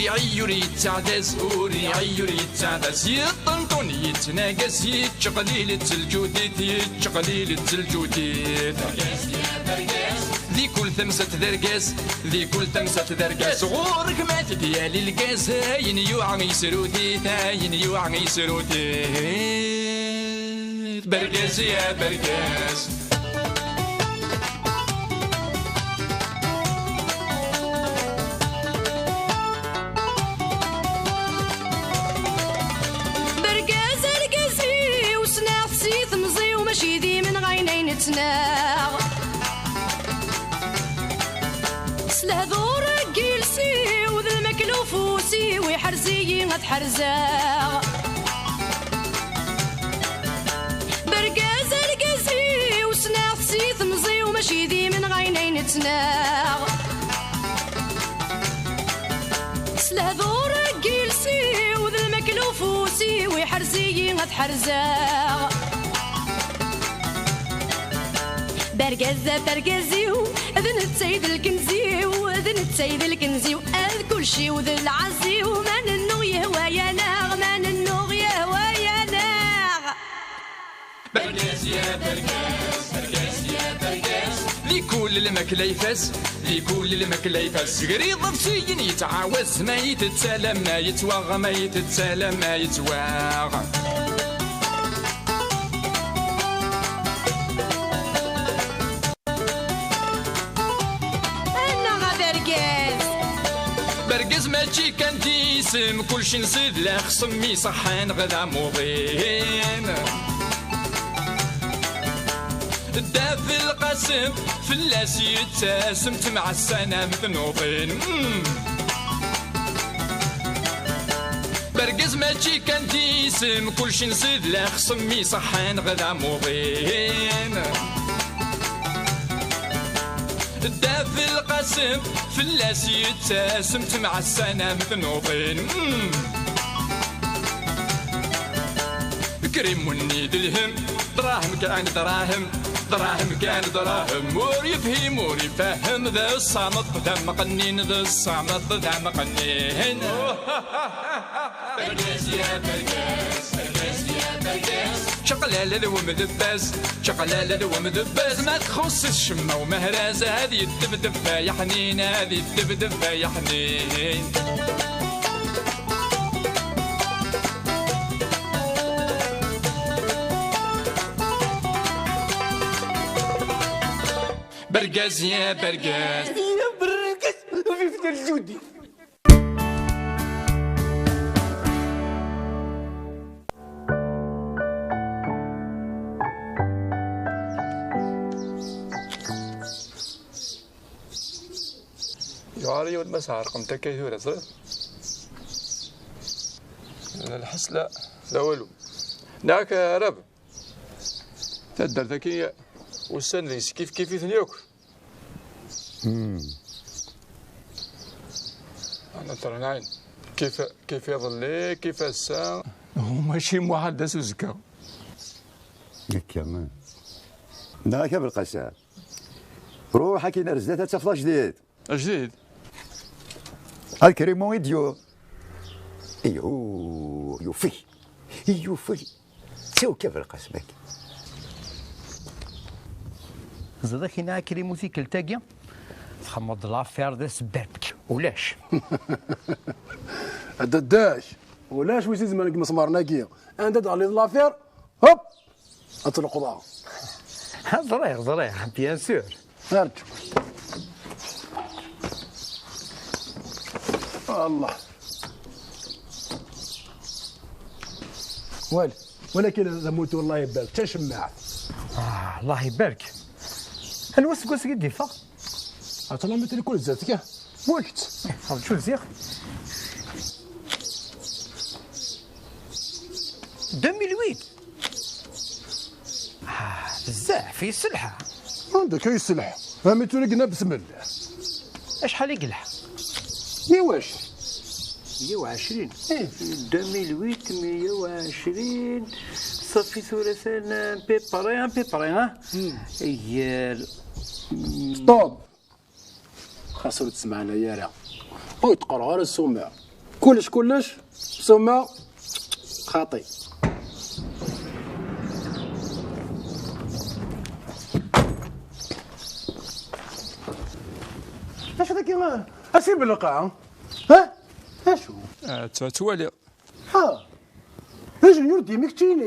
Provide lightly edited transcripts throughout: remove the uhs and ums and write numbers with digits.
عيور يتعدس عيور يتعدس يطنطن يتناقص يتشقليل التلجوديت يتشقليل التلجوديت ذي كل ثمسة درقاس ذي كل ثمسة درقاس غورك مات ديالي الكاس هاين يوعى يسروديت هاين يوعى يسروديت برقاس يا برقاس شيدي من غينين تناغ سلهذور جيلسي وذا المكلوفوسي ويحرزي غتحرزاغ برقاز القزي وسناخسي ثمزي ومشيدي من غينين تناغ سلهذور جيلسي وذا المكلوفوسي ويحرزي غتحرزاغ برقزة برقزيو اذن السيد الكنزيو اذن السيد الكنزيو اذ كل شي وذا العزيو من النوغ يهوى يا ناغ من النوغ يهوى يا ناغ برقاز يا برقاز برقاز يا برقاز لي كل المكلا يفاس لي كل المكلا يفاس قريض بسين يتعاوز ما يتسالم ما يتواغ ما يتسالم ما يتواغ برقز ماشي كان تيسم كلشي نزيد لا خصمي صحان غدا موضين الداف القاسم فلاس يتسم تمع السنة مثنوضين برقز ماشي كان تيسم كلشي نزيد لا خصمي صحان غدا موضين الداف القاسم فلاس يتسم تمع السنة مثنوضين كريم ونيد الهم دراهم كان دراهم دراهم كان دراهم مور يفهم مور يفهم ذا الصامت ذا مقنين ذا الصامت ذا مقنين برقاس يا برقاس برقاس يا برقاس شقلالة ذو مذباز شقلالة ذو مذباز ما تخص الشمة ومهرازة هذه الدبدب يا حنين هذه الدبدب يا حنين برقاز يا برقاز يا برقاز وفي فتر الجودي يعاري ولد مسعى رقمتك كيثورة صغير الحس لا لا والو ناك راب تدر ذكية والسندريس كيف كيف يثنيوك أنا ترى نعين كيف يظل كيف الساعة وماشي محدث وزكاو كمان ناك بالقسام روح كي نرزدها تفضل جديد جديد الكريم ويديو يوفي يوفي سو كيف القسمك زادك هنا كريم في كلتاقيا تخمض لافير ذا سبابك ولاش داش ولاش ويزيد زمانك مسمار ناقيه انت على لافير هوب اطلقوا ضاع ضريح بيان سور ارجو الله ولكن زموت والله يبارك تشمع الله يبارك الوسك وسك الدفاع اطلع مثل كل ذاتك وقت شو زيخ 2008 بزاف في سلحه عندك اي سلحه فهمت لقنا بسم الله شحال يقلح 120 2008 120 صافي ثلاثة بيبري ها يا ستوب خاصو تسمعنا يا راه ويتقرا غير السمع كلش ثم خاطي. اش هذاك اسيب القاعه؟ ها اشو توالي ها انجنيور ديميك تشيني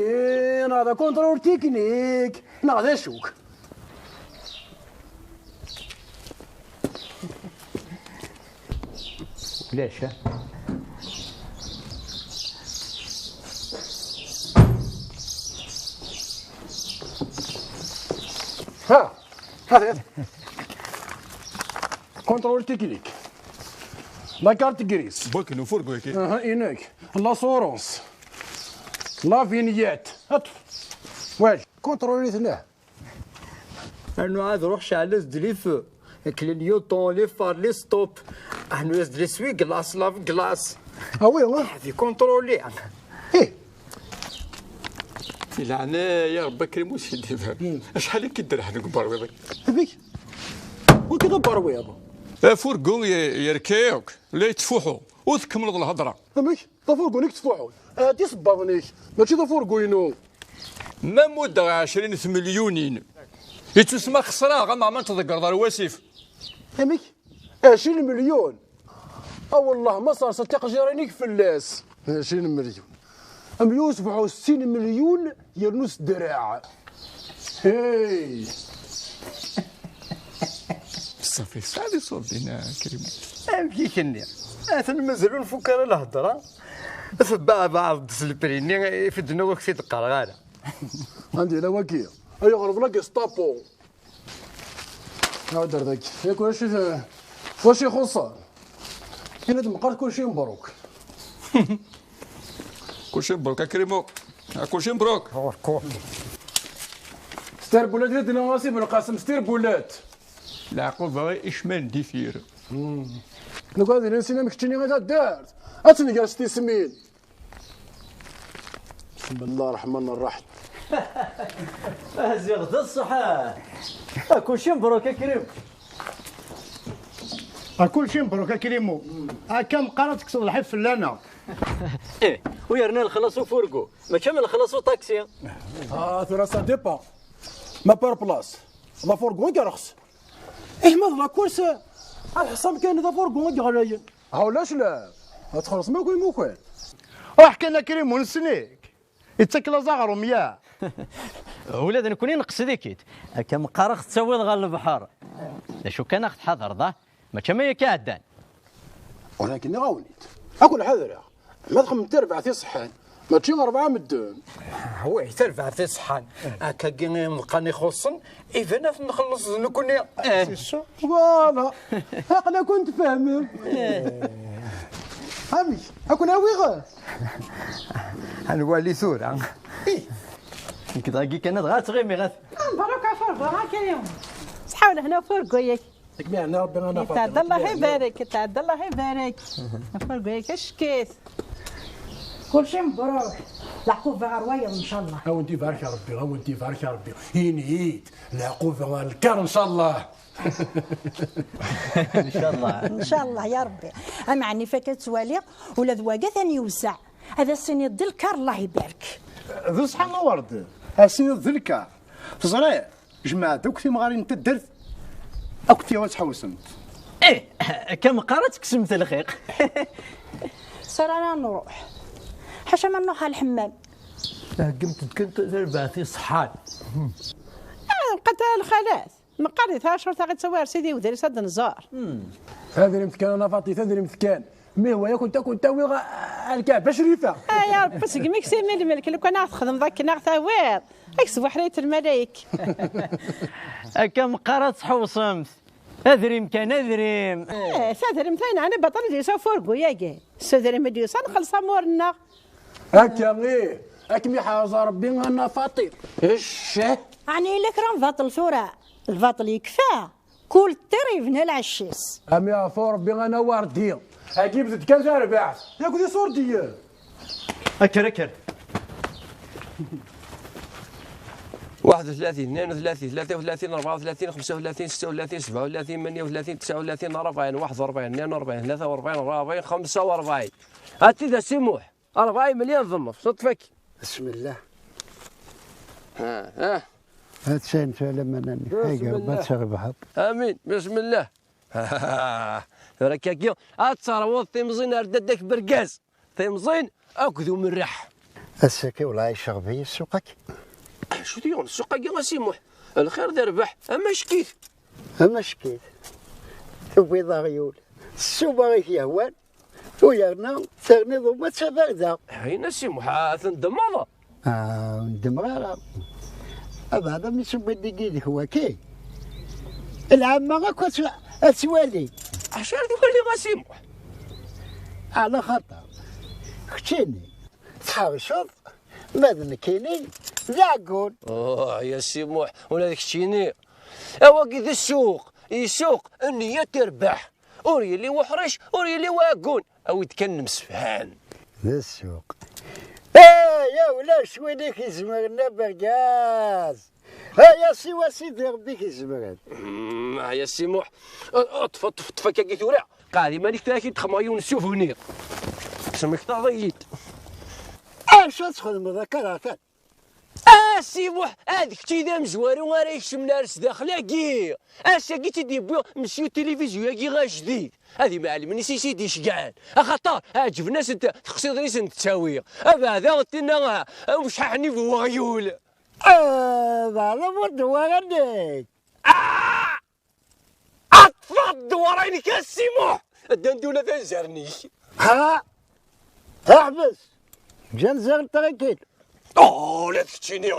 هذا كونترول تكنيك هذا شوك. ليش ها هذا كونترول تكنيك لا كارت جريس بوكنو فورغو هيك انك لا سورونس لا فينيات هات واش كونترولي ثناه انو عاد روح شعل لي فو كلينيوتون لي فار لي ستوب انو يزد لي سوي كلاس لاف كلاس وي هذه كونترولي ايه لعنة يا ربي كريم وش يدير شحال كيدير حنا كبار ويضك هذيك وكذا برويض فورغو يركيوك لا يتفوحوا وتكمل الهضره هذيك تفورقو نيك تفوحوا هادي صباغنيك ماشي تفورقو ينو ما مدة 20 مليونين يتسمى خسران غا ما تذكر دار واسيف هذيك 20 مليون والله ما صار صدق جيرانيك فلاس 20 مليون 167 مليون يرنوس دراع هاي صافي سالي صوبينا كريم امشي كني اثن مازالوا نفكر الهضره فباع بعض البريني في الدنيا وقت القرغاره عندي لا وكيل اي غرب لك ستابو هاو دار ذاك ياك واش يخصها كاين هاد مقال كلشي مبروك كلشي مبروك كريمو كلشي مبروك ستير بولات هاد ناصي بن القاسم ستير بولات العقوبة إشمال ديفير نقول هذه نسينا مكتشيني غير دارت اتني جالس تسمين بسم الله الرحمن الرحيم زيغ الصحة كل شيء مبروك يا كريم كل شيء مبروك يا كريمو كم قرات تكسر الحب فلانا ايه ويرنا نخلصوا فورقو ما كامل نخلصوا طاكسي ترى سا ديبا ما بار بلاص لا فورغون كرخص ايه ما لا كورس الحصان كاين ذا فورغون غالي علاش لا تخلص ما كاين موكل وحكينا كريمو نسنيك يتسكل زغر ومياه ولاد نكوني نقص ديكيت كم قرخ تسوي غال البحر شو كان اخت حضر ذا ما كما كادان ولكن غاونيت اكل حذر ما تخم تربع في صحان ما تجي 4 مدون هو يترفع في صحان هكا كي نلقاني خصن اذا نخلص نكوني فوالا انا كنت فاهم هامي اكون هاوي هنولي ثورة كذا كي كانت غاتغيمي غات مبروك فرقو كريم صحاول هنا فرقو ياك تكمعنا ربي انا يتعدى الله يبارك يتعدى الله يبارك فرقو ياك اش كيس كلشي مبروك العقوبة روايض ان شاء الله هاو انتي بارك يا ربي هاو انتي بارك يا ربي هينيت العقوبة الكار ان شاء الله ان شاء الله ان شاء الله يا ربي اما عني فكات توالي ولا ذواقا ثاني يوسع هذا السن يدي الكار الله يبارك ذو صحان ورد اسين الذلكا تصري جماعة دوك في مغارين تدرت اكتي وتحوسمت ايه كم قرات كسمت الخيق سير انا نروح حاشا ما نروح على الحمام قمت كنت تربع في صحان قد الخلاص ما قريت 10 تاع غتسوي سيدي وداري صد نزار هذا المثكان انا فاطي هذا المثكان مي هو ياكل تاكل تاوي الكعب شريفه يا رب بس قميك سي مالي مالك لو كان تخدم ذاك ناغ ثوار اكسب حريه الملايك كم قرات حوصمت اذريم كان اذريم سادريم ثاني انا بطل ديسا فورغو ياكي سادريم ديسا نخلص امورنا هكا غير اكمي حاز ربي انا فاطي ايش يعني لك راه نفاطل ثورة الفاطل يكفى كل طريف نهار العشيس امي عفو ربي انا واردي اكيد بدت كان تربع ياك دي صور ديال اكر 31 32 33 34 35 36 37 38 39 40 41 42 43 44 45. هاتي ذا سموح 40 مليون ضمف صدفك. بسم الله. ها هات شيء لما نحيق ما تشرب. امين بسم الله. ركاكيو اتصروا تيمزين ارددك برقاز تيمزين اكذو من رح السكي ولا يشربي سوقك. شو ديون السوق يا سيموح الخير ذا ربح اما شكيت اما شكيت ثوبي ضغيول السوبر يهوان ويرنا ثغني ضوبة سفرده هينا سيموح تندمضة ندمغارة هذا من سوبي دقيق هو كي العامة غاكو اسوالي عشان تولي غاسيموح على خطر اختيني تحاوشوف ماذا كاينين لاقول. يا سيموح ولا داك الشيني اوا كي السوق يسوق النية تربح وري اللي وحرش وري اللي واقون او يتكلم سفهان. السوق يا ولا شويه كيزمرنا بركاز يا سوا سيدي ربي كيزمرنا. يا سيموح طفى كي ثورع قاعد مانيك تاكل تخمايون السوفونير سمك تضيد. اش تدخل من ذكرات سيموح هذيك تيدا مزواري وراه يشم نارس داخلاكي كي تيدي بيو مسيو التلفزيون كي غا جديد هذه ما علمني سيدي شقعان خاطر عجب ناس انت تقصد ريس نتساوي هذا قلتلنا وش حني في وغيول هذا برضو غنيك اطفى وراني كاسيموح الدندونه تنزرني احبس جنزر تركيت لا تفتشيني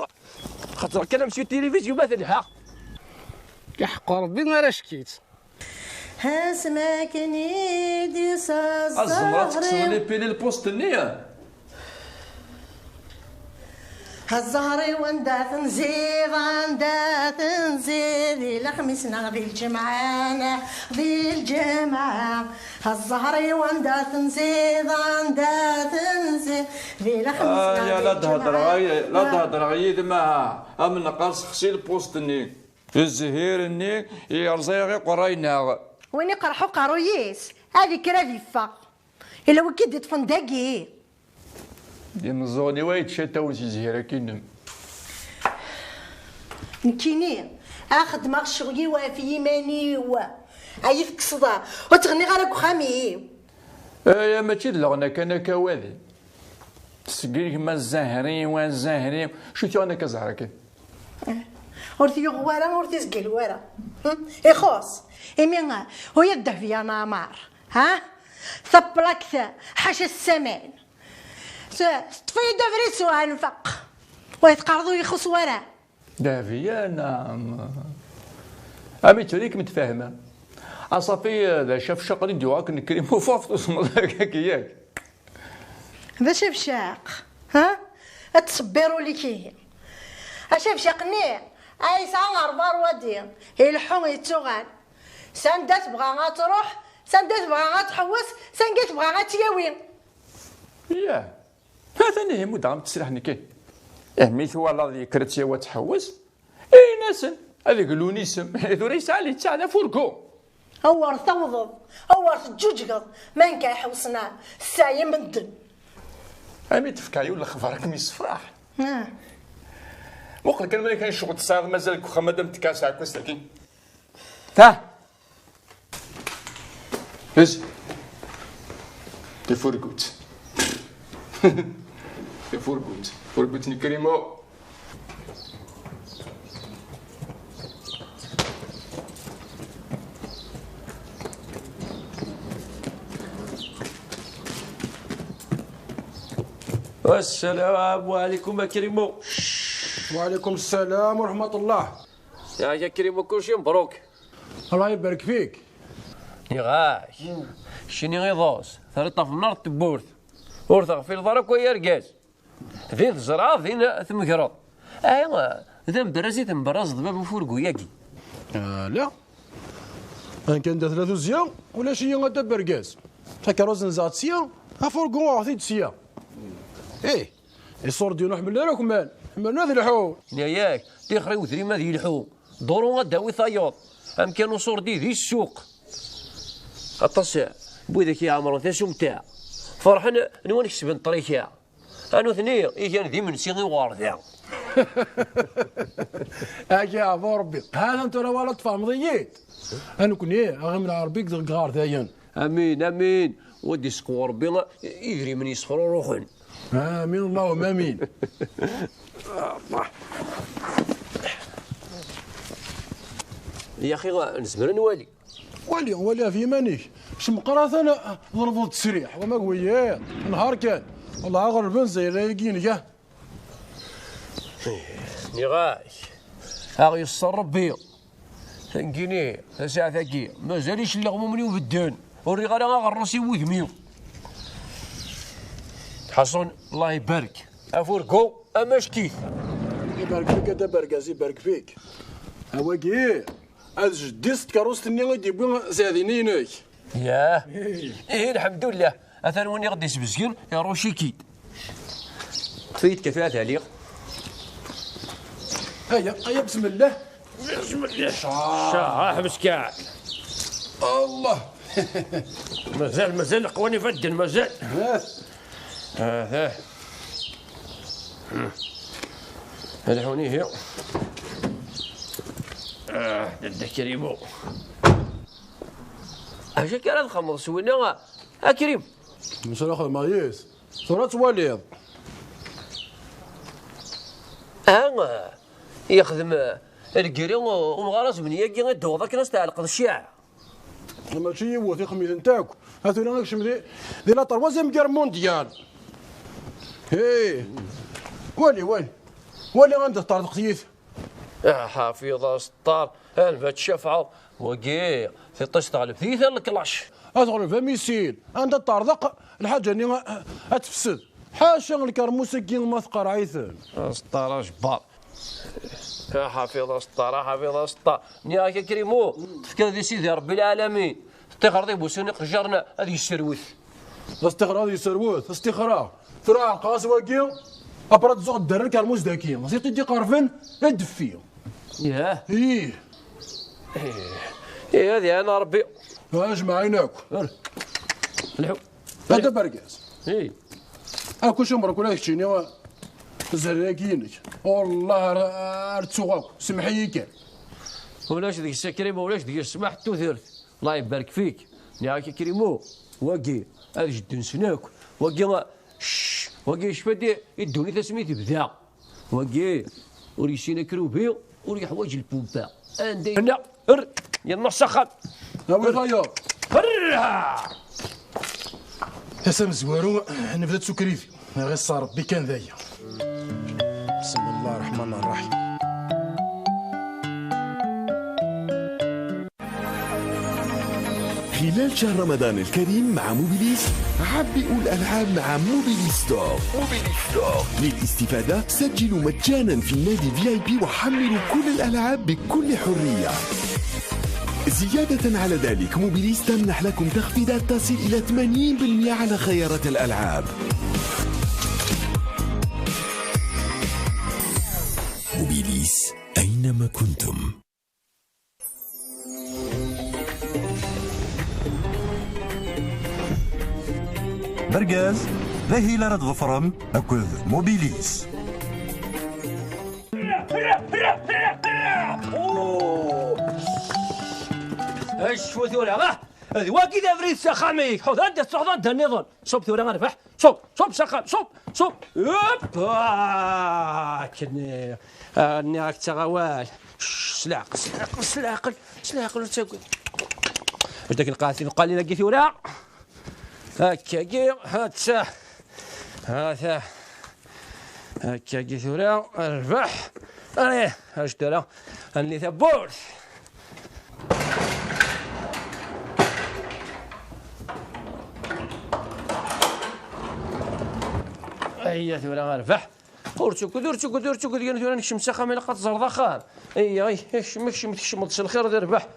خاطر كان نمشي التلفزيون مثلا يحق ربي ما راه شكيت. هاسماك نيدي الزمرة تكسر لي بيلي البوست النية الزهري وندا تنزيغ عندا تنزيغ إلى خميسنا ذي الجمعة ذي الجمعة الزهري وندا تنزيغ عندا تنزيغ إلى خميسنا يا لا تهضر غيد معها أمن قرص خسي البوست الني الزهير الني يرزيغي قرينا وين يقرحو قرويس هذه كرافيفا إلا وكيد تفندقي ينزوني وايد شتا زهيرة كينم نكيني اخد ماغ شغلي وفي يماني عيف كصدا وتغني غير خامي يا ماشي الغنى كان كواذي تسقيك ما الزهري والزهري شو تي انا كزهرك ورثي غوارا ورثي سقيل ورا يخوص إمينا هو يده في نامار ها ثبلكت حاشا السمان طفي دافري سوا نفق ويتقرضوا يخص ورا دافيا نعم امي تريك متفاهمه اصافي ذا شاف شقري ديواك نكريم وفافت اسمه ذاك ياك ذا شاف شاق ها تصبروا لي كي شاف شاقني اي ساعه 4 ودي يلحون يتوغان سندات بغا تروح سندات بغا تحوس سنقات بغا تياوي ياه هذا نهم ودعم تسرحني كي ميث والله ذي كرتيا وتحوس اي ناسن هذيك لونيسم ذو ليس عليه تاع فوركو هو ثوض هو جوجقض ما نكا يحوسنا الساعه من الدن امي تفكاي ولا خبرك مي صفراح وقت كان ملي كاين شغل تصاعد مازال كو مادام تكاسع كوستاكين تا هز تفوركوت فوركوتني كريمو السلام عليكم يا كريمو. وعليكم السلام ورحمة الله. يا كريمو كلشي مبروك. الله يبارك فيك. يغاش شني غيضوس ثريطة في النار تبورث ورثة في الضرك ويا رقاز ذين تزرع ذين ثمكرض ايوا ذا مبرزي تنبرز ضباب وفورقو ياكي لا ان كان دا 3 زيان ولا شي غدا برقاز فكروز نزات سيا افورقو واخذ سيا ايه الصور ديالو حمل راكم مال من هذا الحو ياك تيخري وذري ما ذي الحو دورو غداوي ثايوط ام كانوا صور دي السوق اطس بوذاك يا عمرو ثاسو متاع فرحنا نوان كسبن طريقها انا ثني كان ذي من سيغي وارثا اجي ابو ربي هذا انت راه ولا تفهم ضييت انا كوني غير من عربيك ذا غار ثاين امين امين ودي سقوا ربي يدري من يصفروا روحن امين اللهم امين يا اخي نزمر نوالي ولي في مانيش شمقرات انا ضربوا التسريح وما قويات نهار كان والله غربان زي رايقين كاع نغاش ها يسر ربي ثنكيني ساعة ثقي مازاليش اللغمو مني وبدان وري غير غرسي وذميو حسن الله يبارك افوركو اما شكيت يبارك فيك هذا بركازي يبارك فيك هواكي هاد جديست كاروستني غادي يبغي زادينينك ياه ايه الحمد لله اثر وني غادي يسبسكن يا روشي كيد فيت كفاءة عليق هيا بسم الله بسم الله شاه حبس كاع الله مازال قواني فدن مازال هذا هذا هوني هي دد كريمو اش كان الخمر سوينا كريم مش الاخ مايس صورة وليد يخدم الكري ومغارس من ياكي غدوض كناس تعلق الشيع ماشي هو في خميس نتاعك هاتو انا نكشم دي لا طروازيام كير مونديال هي ولي غندير طارد قتيف حافظ اسطار الفات شفعه وكي في طش تغلب ثيث الكلاش ادخل في ميسيل عند الطردق الحاجه اني اتفسد حاشا الكرموسه كي ما ثقر عيثن اسطار جبار حافظ اسطار حافظ اسطار نياك كريمو تفكر ذي سيدي ربي العالمين استخرى بوسوني قجرنا هذه السروث استخرى هذه السروث استخرى ترى القاس واكي ابرد زوق الدرر كرموس داكي نسيت تدي قرفن ادفي ياه ايه هذه انا ربي اجمع عيناك الحو هذا برقاس ايه اكو شمرك ولا تشيني زراكينك والله ارتسوغاك سمحي كان ولاش ديك السكريمه ولاش ديك السماح توثرت الله يبارك فيك ياك كريمو واقي هذا جد نسناك واقي واقي شفدي يدوني تسميتي بذا واقي وريسينا كروبي وري حوايج البومبا عندي هنا يلا سخن هاوي غايا هرها يا سام زوارو انا بدات سكريفي غير صار ربي كان ذايا بسم الله الرحمن الرحيم خلال شهر رمضان الكريم مع موبيليس عبئوا الألعاب مع موبيليس ستور. للاستفادة سجلوا مجانا في النادي VIP وحملوا كل الألعاب بكل حرية. زيادة على ذلك موبيليس تمنح لكم تخفيضات تصل إلى 80% على خيارات الألعاب. موبيليس أينما كنتم. برقاز ذهي لرد ظفرم أكل موبيليس. ايش شو ثورة هذه واكيد افريد سخاميك حوض انت الصحضان ده النظام صوب ثورة غرفح صوب سخام صوب كني نياك تغوال سلاقل تقول اش داك القاتل قال لي لقي ثورة هكا هذا هكا ثورة اربح انا اش ترى اني ثبورت هي ثورة غرفح ورتو ديال ثورة نكشم ساخا من لقات زردا خان مكشم الخير دير ربح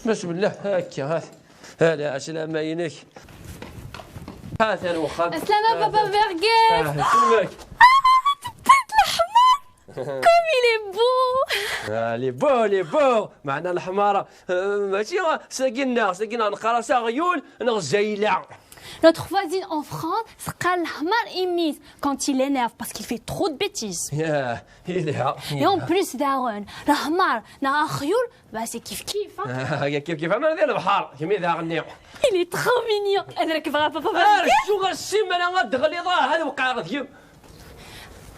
بسم الله هكا هلا السلام عينيك هات الوخام السلامة بابا برقاس سلمك Comme il est beau. لي بو معنا الحمارة ماشي ساقينا نقرا غيول نغزيلة. Notre voisine en France, Skal Hamar imite quand il énerve parce qu'il fait trop de bêtises. Et en plus, Daron, le Hamar, bah c'est kiff-kiff. Il est trop mignon.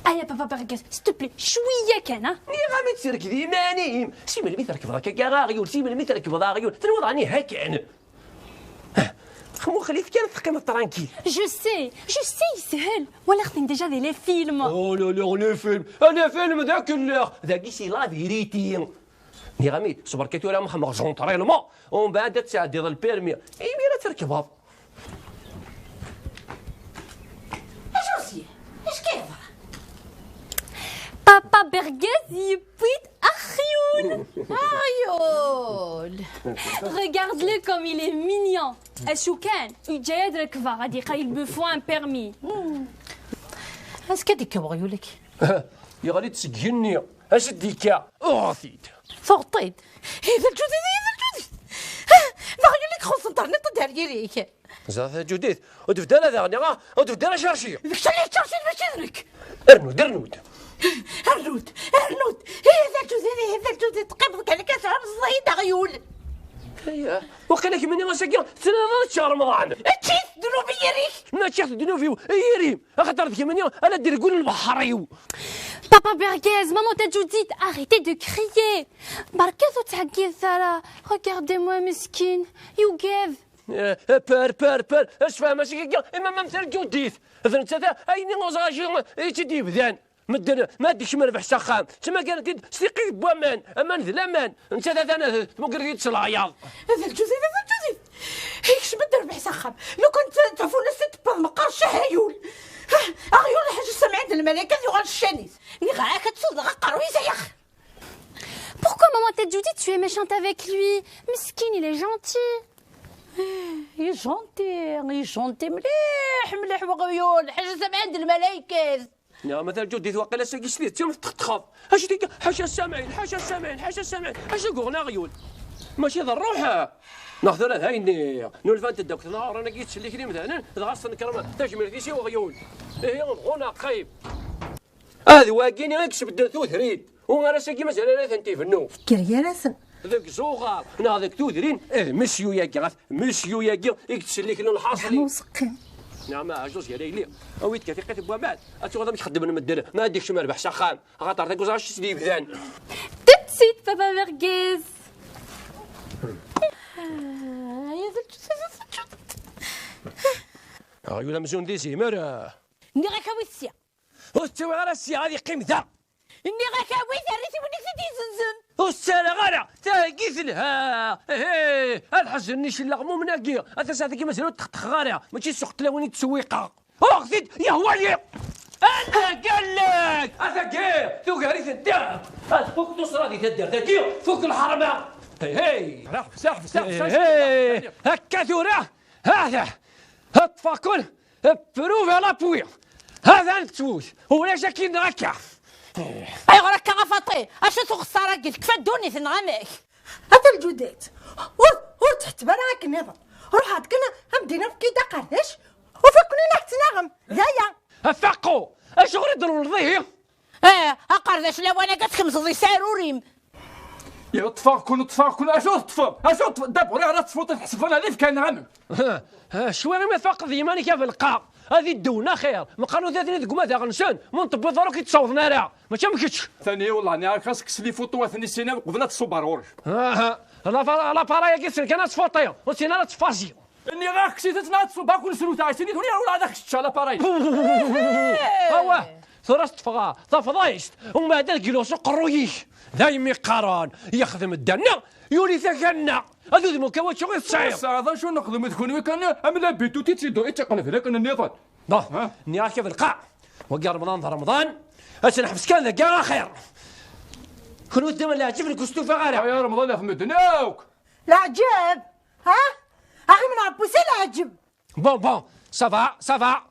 Allez, papa Bergès, s'il te plaît, chouïa كان ها. غامي تسركدي ماني سي ملي تركب راك غاغيول سي ملي تركب غاغيول تنوض عني هكا خمو خليك كان تحكم ترانكيل. Je sais, يسهل. ولا خدين ديجا دي لي فيلم. او لا لي فيلم. انا فيلم ذاك اللي ذاك سي لا فيريتي. ني غامي صبر كيتو لا محمد جونطريلمون ومن بعد تعدي البيرمي اي ميرا تركبها. اش كيف؟ Papa Bergès يبيت أخيول. Regarde-le comme il est mignon. شو كان جاي يدرك غادي il me faut un permis. اش كديك بغيولك؟ يا غادي تسجلني اش ديكا اوثيت فوطيت هذا الجديد بغيولك خص انترنت داريريك زاد جديد ودفدنا ذاغني ودفدنا شارشي داك الشيء اللي شارشي باش يدرك ارنود هذا الجديد تقبضك على كاس عام الزايد غيول. اييه وقيلك مني غنسكر ثلاثة شهر رمضان تشيث دنوبي يريك ما تشيث دنوبي يريم خاطر ذيك مني انا دير قول البحريو. Papa Bergès, maman t'a Judith, arrêtez de crier. Barkez ou t'haguez Sarah, regardez-moi mesquine, you give. بار اش فاهم ماشي كيا اما مثل جوديث اذا انت اين غوزاجي تدي بذان ما ديش مربح سخام تما كانت سيقي بوامان امان ذلامان انت انا مقريت صلايا هذا الجوزيف هيكش بد ربح سخام لو كنت تعرفون ست بمقار شهيول غيول حاجه سمعت الملائكه اللي غنشانيس اللي غا كتصد غقرويزه يا اخي. Pourquoi maman t'a Judith tu es méchante avec lui? Mesquine, il est gentil. يجونتي مليح وغيول حاجه سمعت الملائكه. يا مثلا جودي واقيلا ساقي شديد تم تخاف اش ديك حاجه السامعين حاجه غورنا غيول ماشي ضروحه ناخذ هذا هايني نولفانت الدوك نهار انا قيت اللي كريم مثلا غاص نكرم تجمل في شي وغيول هي غونا قيب هذا واقيني غيكش بدا ثوثريد وانا ساقي مثلا لا ثنتي فنو كريا راسن ذاك زوغار انا هذاك توثرين مشيو ياكي يكتشليك الحاصلي نعم عجوز يا ليلي اويت كثيقه بوامات اتو مش خدم من الدر ما ديكش مربح شخام خاطر داك وزاش تسدي بذان تتسيت بابا Bergès. غيولا مزون دي زيمر ني غاكاوي السيا وستوي غير السيا غادي قيم ذا ني غاكاوي ريتي ونيك تدي زنزن والسالة غالا تاقيث لها الحزن نشي غمو مناقي أتساعد كيما زلو تختخ غالا ماشي سوق تلاوني تسويقة أخذت يا هوالي أنا قال لك أثقير ثوق هريث الدار فوق تصرادي تدار ثقير فوق الحرمة هي هكا ثورة هذا الطفاكل بروف على بوي هذا نتوث ولا شاكين نركع اي غراك غفاطي اش تخسر راجل كفا دوني ثنغامك هذا الجديد تحت براك نظر روح هاد كنا بدينا في كيدا قرداش وفكنا نحتناغم يايا افقوا اش غير يضروا الضيه قرداش لا وانا قالت خمس ضي ساروريم يا طفاكل اشو دابا راه تفوت تحسبنا لي كان عام شويه ما فاق ذيماني كيف القاع هذه الدولة خير ما قالوا ذاتني ذوك ما غنسان من طب ضروري كيتصوضنا راه ماشي مكتش ثاني والله انا خاصك تسلي فوطو ثاني سينا قبل تصوب ورج لا بارايا كيسر كانت فوطيه وسينا لا تفازي اني غاك سيت تصوب كل سلو تاع سيني ولا هذاك الشتا لا باراي هو ثرست فغا تفضيست وما هذا الكيلو سوق الرويش دايمي قران يخدم الدنا يولي ثكنا هذو ذي مكوات شغل صعيب هذا شو نخدم تكون كان املا بيتو تيتسيدو يتقلب هذاك النظام ني كيف القاع وقع رمضان اش نحبس كان ذاك كاع خير كون قدام لا عجبني كستو فغاله يا رمضان يا خمدناوك لا عجب اخي من عبوسي لا عجب بون سافا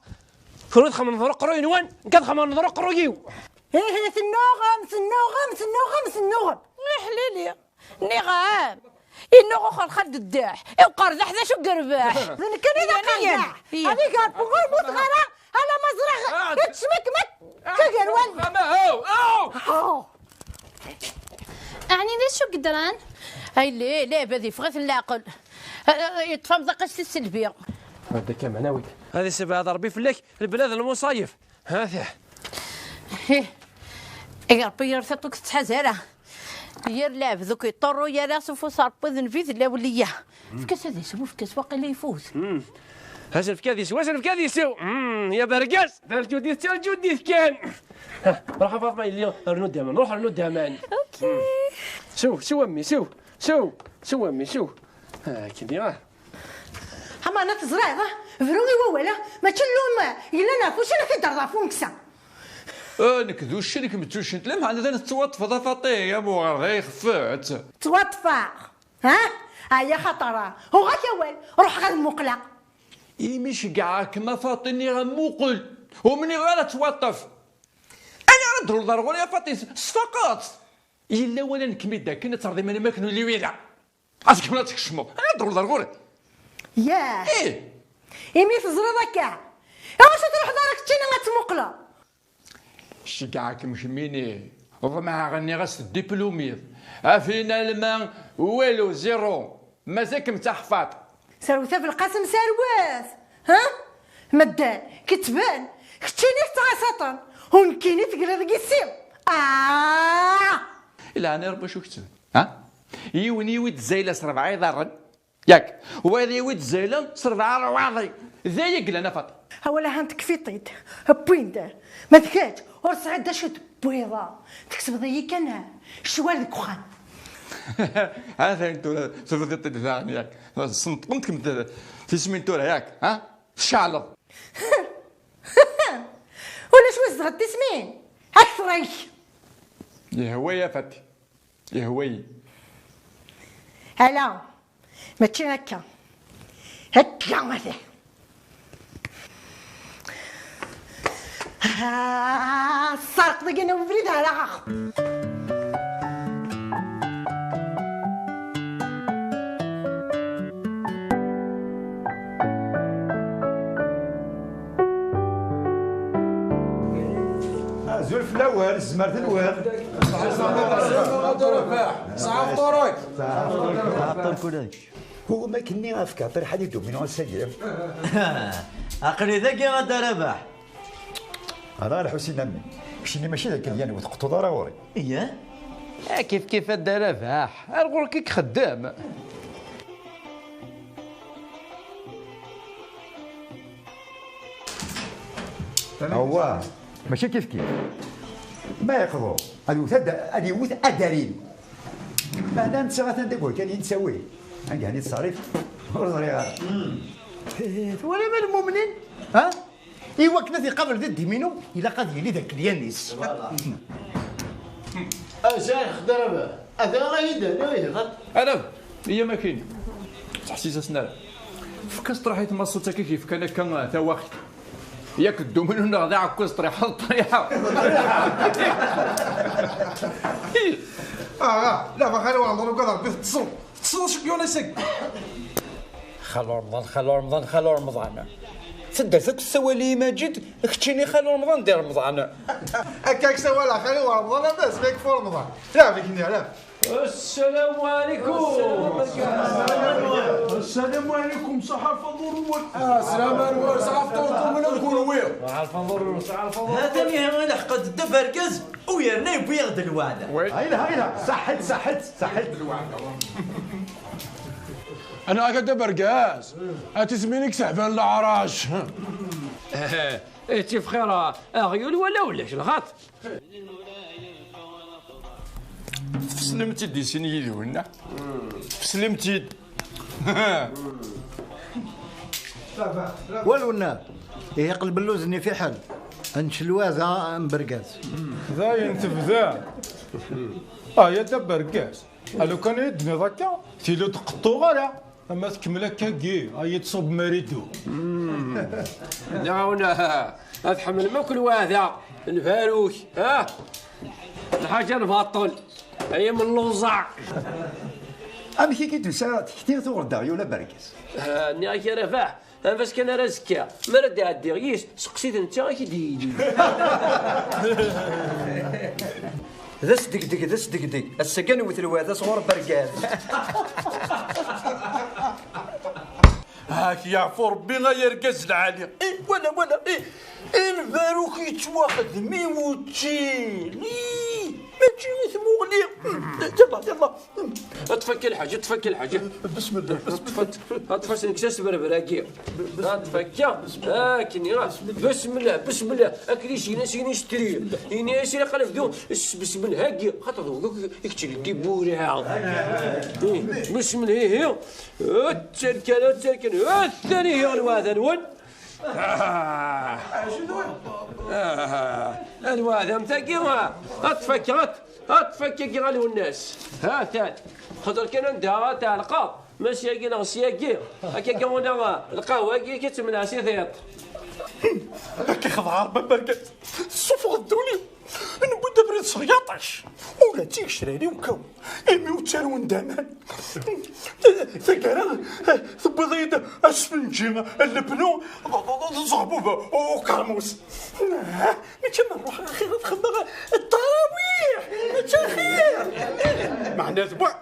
كون خمن نضرق روين وين كان خمن نضرق رويو ايه ثنوغم حليلي نغام إنه أخر خد الداح وقرض حدا شو قرباح ذن كان إذا قرضاح هذيك البغور مصغرة على مزرعة تشمكمك كجر ولد أو يعني ليش شو قدران؟ هاي ليه بذي فغث العقل يتفهم ذقشت السلبية هذا كم عناوي هذه سبعة ضربي فلك البلاد المصايف هذا يا ربي يرثتك تحزرة يرلعب ذوك يطروا يا راس وصار بذن فيذ لا وليه فكاس هذا يسوي فكاس واقع اللي يفوز هاجر فكاذي سو يا برقاس الجوديث كان روح فاطمه اليوم نرنود امان نروح نرنود امان اوكي شو امي شو امي كدي هما انا تزرع فروغي ولا ما تشلوم الا نافوش انا كيضرفو مكسا نكذو الشريك متوش نتلم على ذا نتوطف ذا فاطي يا بو غير خفات توطفا هيا خطره هو غاك اول روح غير مقلق مش كاع كما فاطيني غموقل ومني غير توطف انا ندرو ضروري يا فاطي صفقات الا ولا نكمل داك كنا ترضي من الماكن اللي ويلا اسك ما تكشمو انا ندرو ضروري ياه مي تزرد كاع واش تروح دارك تشينا غتمقلا شكاعك مشميني وما غني غاس الدبلومير افينا الماء والو زيرو مازالك متحفاط سروثه في القسم سروات مدان كتبان كتشيني تعسطن ونكيني تقرا رقيسيو لا انا ربي شو كتب يوني ود زيله سربعه يضرن ياك وهذا يود زيله سربعه رواضي ذاك لنا فاطمه ولا هانتك في طيد بوين دار ما ذكاش ورصعد شد بيضه تكسب ضيق انا شوال الكخان هذا انتو سوف تتذاعني ياك صنطنتكم في سمينتورا ياك شعلط ولا شو زغد تسمين اكثر يا هوي يا فتي يا هوي هلا ما تشي هكا مثلا السرق دقينا وبريد على زولف الاول زمرت الاول صعب طريق هو ما كني غافك عطير حديدو من غسير عقلي ذكي غدا رباح راه الحسين امي كشني ماشي ذاك اللي انا وتقطو ضروري اييه كيف دا رباح نقول كيك خدام هو ماشي كيف ما يقضوا هذه يوث ادارين بعد انت غتندقوا كان يتسوي يعني التصريف ولا من المؤمنين ايوا كنا في قبل ضد يمينو الا قد يلي ذاك اليانيس شيخ دربه هذا راه يدير انا هي ما كاين تحسيس اسنان فكاس طرحيت مصوتا كيف كان تا واخد ياك الدومينو نغدا عكوز طريحه الطريحه لا ما خلوا نهضروا كذا بتصل شكيون يسق خلو رمضان تدير ذاك السوالي ماجد كتشيني خلو رمضان دير رمضان هكاك سوالا خلوا رمضان بس فيك فور رمضان لا فيك لا السلام عليكم السلام عليكم صحة الفضول السلام عليكم صحة الفضول من الكروية صحة الفضول هذا مي لحق الدبركز ويرنا يبيض الوعدة هايلا صحت الوعدة انا هكا برقاس تسمينك سحبان العراش انت بخير غيول ولاش الغط فسلمتي دي سيني يدونا فسلمتي والونا يقلب اللوزني في حل انشلواز برقاس ذاين تبدا يا دبرقاس لو كان يدني ذاكا تيلو تقطو غالا اما تكمل هكا كي تصب مريدو نعاونا هذا حمل ما كل واحدة الفاروك ها الحاجة البطل هي من اللوزع. أمي كي تنسى كثير ثور داغيو ولا بركز. ني كي رفاح فاش كان رازكا ما رد عدي غيش سقسيت انت كي ديدي. ذا صدق ذا صدق السكن وثلوا هذا صغور بركاز. هاك يعفو ربي غيركز العالي. إيه ولا الفاروك يتواخذ ميموتين ماشي يثمو يلا تفك الحاجة تفك الحاجة بسم الله تفك نكساس بربراكي تفك كني بسم الله اكلي شي ناس يشتري يناس يقلب ذو بسم الله هاكي خاطر ذوك يكتري ديبورا بسم الله هي التركن الثاني هي الواذن ون الواذن متاكي تفك كي غالي الناس ها ثاني خاطر كان عندها تاع القهوه ماشي كي نغسياكي هكا كونا القهوه كي كتمنع سي ثيط هاكي خضعار ببركات الصوف غدوني نبدا بريد صياطش ولا تيك شراني وكون امي وتاروين دامان ثقارا ثبضيد اسفنجي اللبنو زعبوبه وكرموس ما كان نروح اخي نخدم التراويح خير معنا ذبع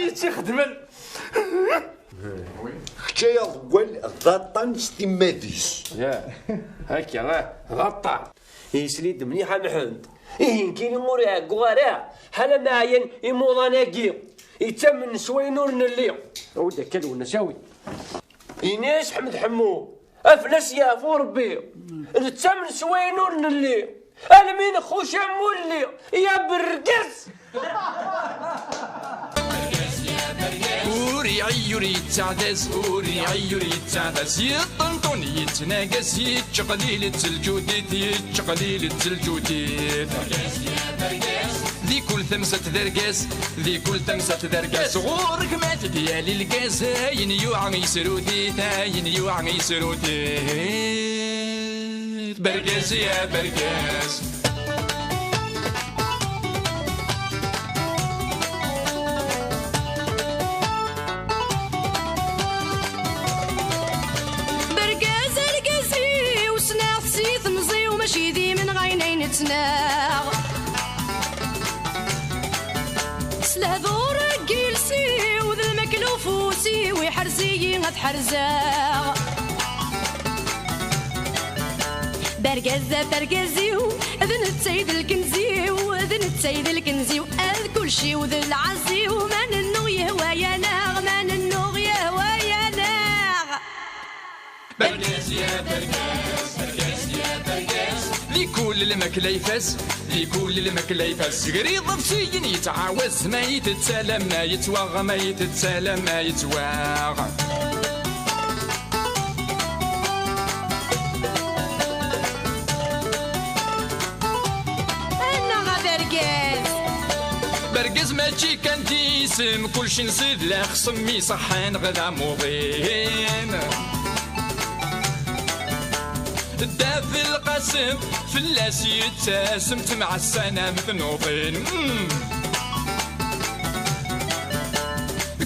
يتخدم حكاية ضوال غطان ستيماديس. هكا غطان يسليد مليحة محمد كاين موريها كوارع حالا معاين يموضاناكي يتمن شوي نور نلي ودا كلو نساوي يناس حمد حمو افلاس يا فو ربي نتمن شوي نور نلي انا مين خوش مولي يا برقص يوري تعدس يوري تعدس يطنطون يتناقص يتشقليل التلجوديت ذي كل ثمسة درقاس غورك ما تديالي القاس هاين يوعى يسرودي برقاس يا برقاس ماشي ذي من غينين تناغ سلهذور جيلسي وذا المكلوفوسي ويحرزي غتحرزاغ برقزيو اذن التسيد الكنزيو اذ كل شي وذا العزيو من النو يهوى يا ناغ برقز يا برقز لكل الماكلة يفاس قريض بسيين يتعاوز ما يتسالم ما يتواغ برقز ماشي كان تيسم كلشي نصيد لا خصمي صحان غدا موضين داف القسم فلاس يتسم مع السنة مثنوطين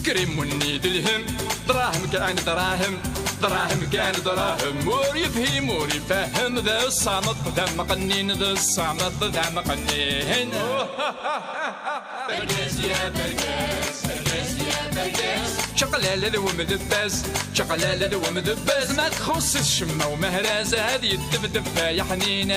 كريم ونيد الهم دراهم كان دراهم مور يفهم ذا الصامت ذا مقنين برقاس يا برقاس شقلالة ومذباز ما تخص الشمة ومهرازة هذه الدبدبة يا حنين